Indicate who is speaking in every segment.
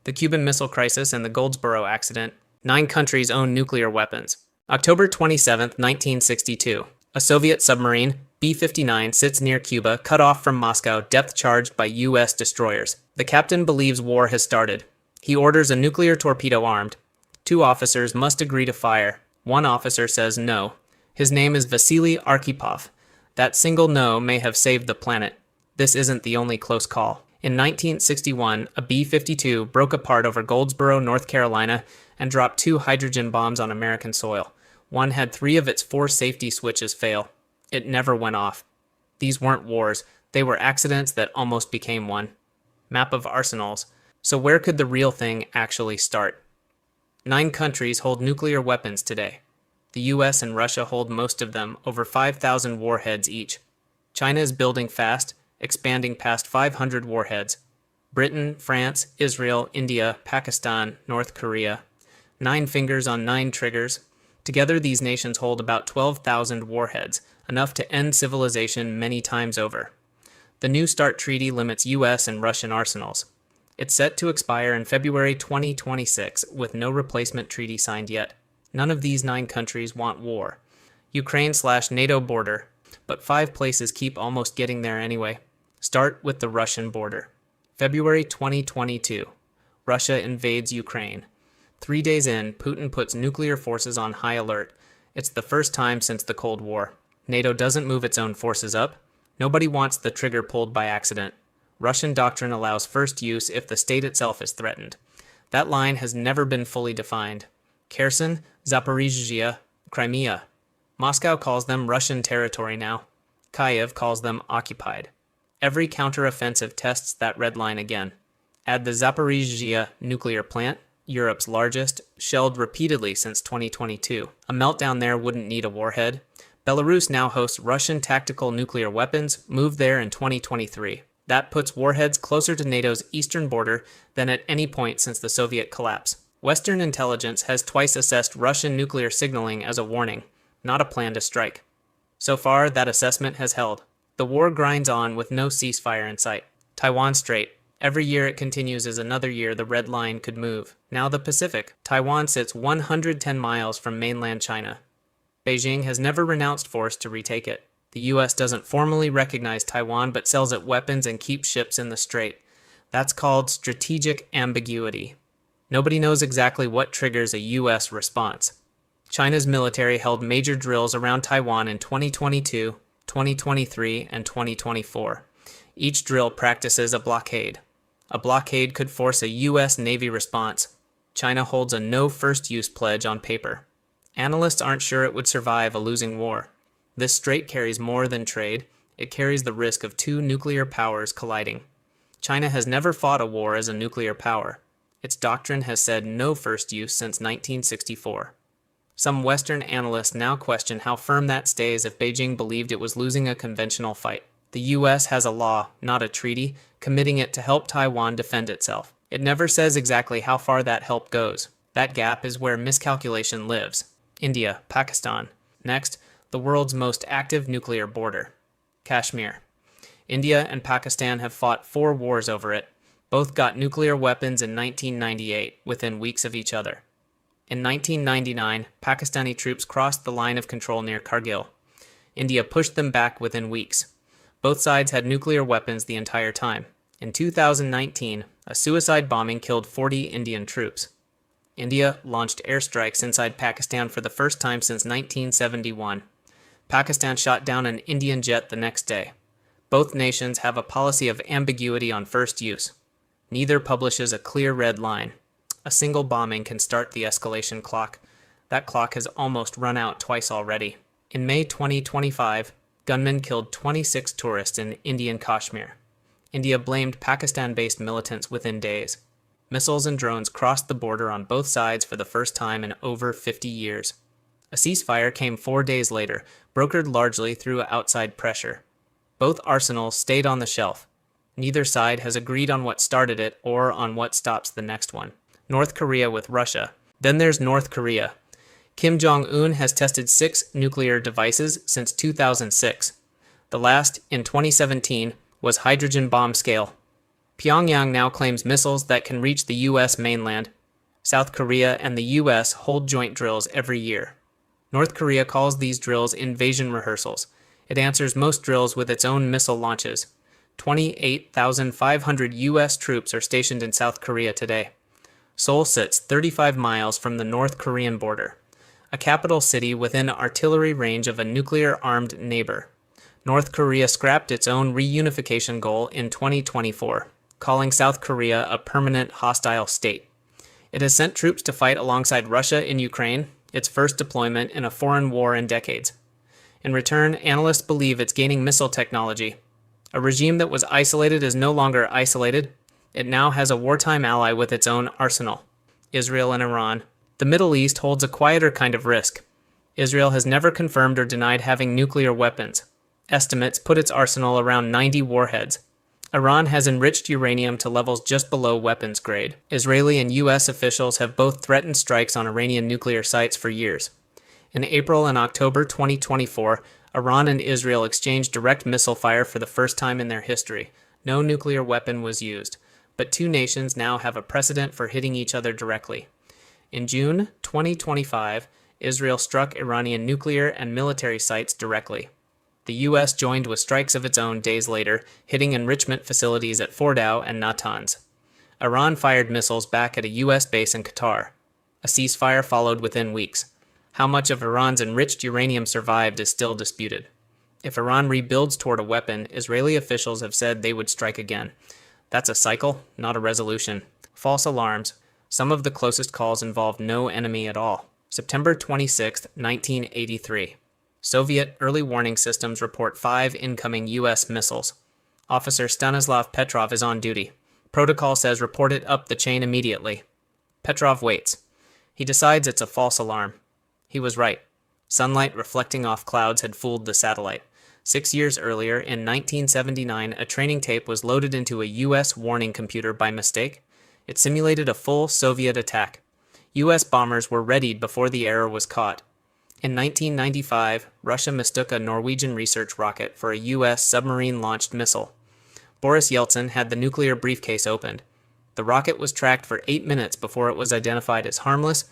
Speaker 1: The Cuban Missile Crisis and the Goldsboro Accident. 9 countries own nuclear weapons. October 27, 1962. A Soviet submarine, B-59, sits near Cuba, cut off from Moscow, depth-charged by U.S. destroyers. The captain believes war has started. He orders a nuclear torpedo armed. 2 officers must agree to fire. 1 officer says no. His name is Vasily Arkhipov. That single no may have saved the planet. This isn't the only close call. In 1961, a B-52 broke apart over Goldsboro, North Carolina, and dropped 2 hydrogen bombs on American soil. One had 3 of its 4 safety switches fail. It never went off. These weren't wars. They were accidents that almost became one. Map of arsenals. So where could the real thing actually start? 9 countries hold nuclear weapons today. The US and Russia hold most of them, over 5,000 warheads each. China is building fast, expanding past 500 warheads. Britain, France, Israel, India, Pakistan, North Korea. 9 fingers on 9 triggers. Together, these nations hold about 12,000 warheads, enough to end civilization many times over. The New START Treaty limits US and Russian arsenals. It's set to expire in February 2026, with no replacement treaty signed yet. None of these 9 countries want war. Ukraine/NATO border, but 5 places keep almost getting there anyway. Start with the Russian border. February 2022. Russia invades Ukraine. 3 days in, Putin puts nuclear forces on high alert. It's the first time since the Cold War. NATO doesn't move its own forces up. Nobody wants the trigger pulled by accident. Russian doctrine allows first use if the state itself is threatened. That line has never been fully defined. Kherson, Zaporizhzhia, Crimea. Moscow calls them Russian territory now. Kyiv calls them occupied. Every counteroffensive tests that red line again. Add the Zaporizhzhia nuclear plant, Europe's largest, shelled repeatedly since 2022. A meltdown there wouldn't need a warhead. Belarus now hosts Russian tactical nuclear weapons, moved there in 2023. That puts warheads closer to NATO's eastern border than at any point since the Soviet collapse. Western intelligence has twice assessed Russian nuclear signaling as a warning, not a plan to strike. So far, that assessment has held. The war grinds on with no ceasefire in sight. Taiwan Strait. Every year it continues as another year the red line could move. Now the Pacific. Taiwan sits 110 miles from mainland China. Beijing has never renounced force to retake it. The US doesn't formally recognize Taiwan but sells it weapons and keeps ships in the strait. That's called strategic ambiguity. Nobody knows exactly what triggers a US response. China's military held major drills around Taiwan in 2022, 2023, and 2024. Each drill practices a blockade. A blockade could force a US Navy response. China holds a no first-use pledge on paper. Analysts aren't sure it would survive a losing war. This strait carries more than trade. It carries the risk of 2 nuclear powers colliding. China has never fought a war as a nuclear power. Its doctrine has said no first use since 1964. Some Western analysts now question how firm that stays if Beijing believed it was losing a conventional fight. The US has a law, not a treaty, committing it to help Taiwan defend itself. It never says exactly how far that help goes. That gap is where miscalculation lives. India, Pakistan. Next, the world's most active nuclear border. Kashmir. India and Pakistan have fought 4 wars over it. Both got nuclear weapons in 1998, within weeks of each other. In 1999, Pakistani troops crossed the line of control near Kargil. India pushed them back within weeks. Both sides had nuclear weapons the entire time. In 2019, a suicide bombing killed 40 Indian troops. India launched airstrikes inside Pakistan for the first time since 1971. Pakistan shot down an Indian jet the next day. Both nations have a policy of ambiguity on first use. Neither publishes a clear red line. A single bombing can start the escalation clock. That clock has almost run out twice already. In May 2025, gunmen killed 26 tourists in Indian Kashmir. India blamed Pakistan-based militants within days. Missiles and drones crossed the border on both sides for the first time in over 50 years. A ceasefire came 4 days later, brokered largely through outside pressure. Both arsenals stayed on the shelf. Neither side has agreed on what started it or on what stops the next one. North Korea with Russia. Then there's North Korea. Kim Jong-un has tested 6 nuclear devices since 2006. The last, in 2017, was hydrogen bomb scale. Pyongyang now claims missiles that can reach the U.S. mainland. South Korea and the U.S. hold joint drills every year. North Korea calls these drills invasion rehearsals. It answers most drills with its own missile launches. 28,500 U.S. troops are stationed in South Korea today. Seoul sits 35 miles from the North Korean border, a capital city within artillery range of a nuclear-armed neighbor. North Korea scrapped its own reunification goal in 2024, calling South Korea a permanent hostile state. It has sent troops to fight alongside Russia in Ukraine, its first deployment in a foreign war in decades. In return, analysts believe it's gaining missile technology. A regime that was isolated is no longer isolated. It now has a wartime ally with its own arsenal, Israel and Iran. The Middle East holds a quieter kind of risk. Israel has never confirmed or denied having nuclear weapons. Estimates put its arsenal around 90 warheads. Iran has enriched uranium to levels just below weapons grade. Israeli and U.S. officials have both threatened strikes on Iranian nuclear sites for years. In April and October 2024, Iran and Israel exchanged direct missile fire for the first time in their history. No nuclear weapon was used, but two nations now have a precedent for hitting each other directly. In June 2025, Israel struck Iranian nuclear and military sites directly. The U.S. joined with strikes of its own days later, hitting enrichment facilities at Fordow and Natanz. Iran fired missiles back at a U.S. base in Qatar. A ceasefire followed within weeks. How much of Iran's enriched uranium survived is still disputed. If Iran rebuilds toward a weapon, Israeli officials have said they would strike again. That's a cycle, not a resolution. False alarms. Some of the closest calls involved no enemy at all. September 26, 1983. Soviet early warning systems report 5 incoming U.S. missiles. Officer Stanislav Petrov is on duty. Protocol says report it up the chain immediately. Petrov waits. He decides it's a false alarm. He was right. Sunlight reflecting off clouds had fooled the satellite. 6 years earlier, in 1979, a training tape was loaded into a U.S. warning computer by mistake. It simulated a full Soviet attack. U.S. bombers were readied before the error was caught. In 1995, Russia mistook a Norwegian research rocket for a U.S. submarine-launched missile. Boris Yeltsin had the nuclear briefcase opened. The rocket was tracked for 8 minutes before it was identified as harmless.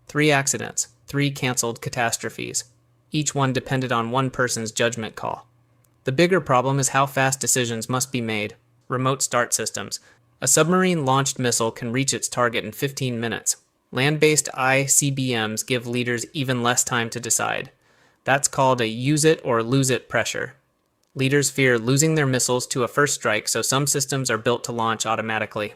Speaker 1: 3 accidents, 3 canceled catastrophes. Each one depended on one person's judgment call. The bigger problem is how fast decisions must be made. Remote start systems. A submarine-launched missile can reach its target in 15 minutes. Land-based ICBMs give leaders even less time to decide. That's called a use-it-or-lose-it pressure. Leaders fear losing their missiles to a first strike, so some systems are built to launch automatically.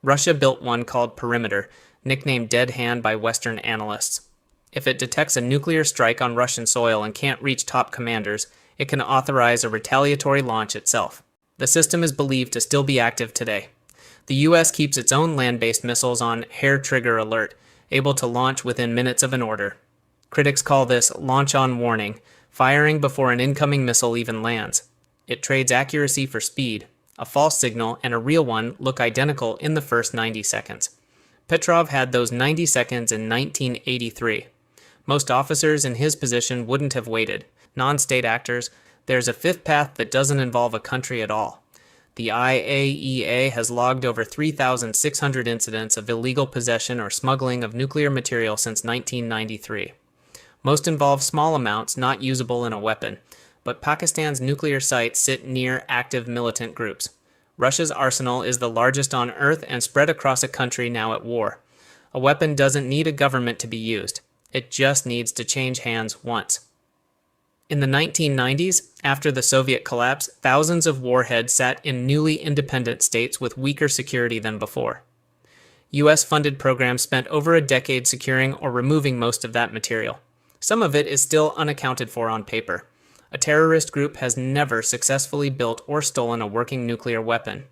Speaker 1: Russia built one called Perimeter, nicknamed Dead Hand by Western analysts. If it detects a nuclear strike on Russian soil and can't reach top commanders, it can authorize a retaliatory launch itself. The system is believed to still be active today. The U.S. keeps its own land-based missiles on hair trigger alert, able to launch within minutes of an order. Critics call this launch on warning, firing before an incoming missile even lands. It trades accuracy for speed. A false signal and a real one look identical in the first 90 seconds. Petrov had those 90 seconds in 1983. Most officers in his position wouldn't have waited. Non-state actors, there's a fifth path that doesn't involve a country at all. The IAEA has logged over 3,600 incidents of illegal possession or smuggling of nuclear material since 1993. Most involve small amounts not usable in a weapon, but Pakistan's nuclear sites sit near active militant groups. Russia's arsenal is the largest on Earth and spread across a country now at war. A weapon doesn't need a government to be used. It just needs to change hands once. In the 1990s, after the Soviet collapse, thousands of warheads sat in newly independent states with weaker security than before. U.S.-funded programs spent over a decade securing or removing most of that material. Some of it is still unaccounted for on paper. A terrorist group has never successfully built or stolen a working nuclear weapon.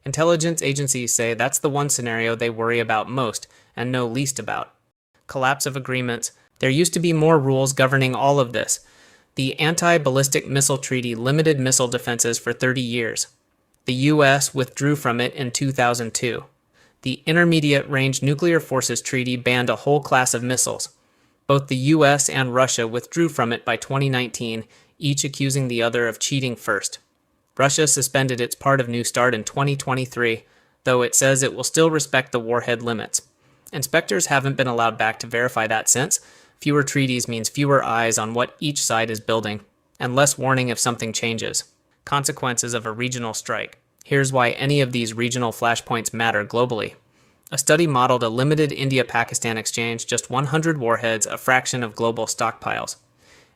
Speaker 1: Intelligence agencies say that's the one scenario they worry about most and know least about. Collapse of agreements. There used to be more rules governing all of this. The Anti-Ballistic Missile Treaty limited missile defenses for 30 years. The U.S. withdrew from it in 2002. The Intermediate Range Nuclear Forces Treaty banned a whole class of missiles. Both the U.S. and Russia withdrew from it by 2019, each accusing the other of cheating first. Russia suspended its part of New START in 2023, though it says it will still respect the warhead limits. Inspectors haven't been allowed back to verify that since. Fewer treaties means fewer eyes on what each side is building, and less warning if something changes. Consequences of a regional strike. Here's why any of these regional flashpoints matter globally. A study modeled a limited India-Pakistan exchange, just 100 warheads, a fraction of global stockpiles.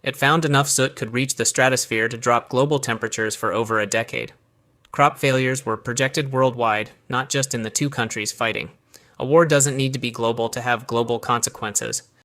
Speaker 1: It found enough soot could reach the stratosphere to drop global temperatures for over a decade. Crop failures were projected worldwide, not just in the two countries fighting. A war doesn't need to be global to have global consequences.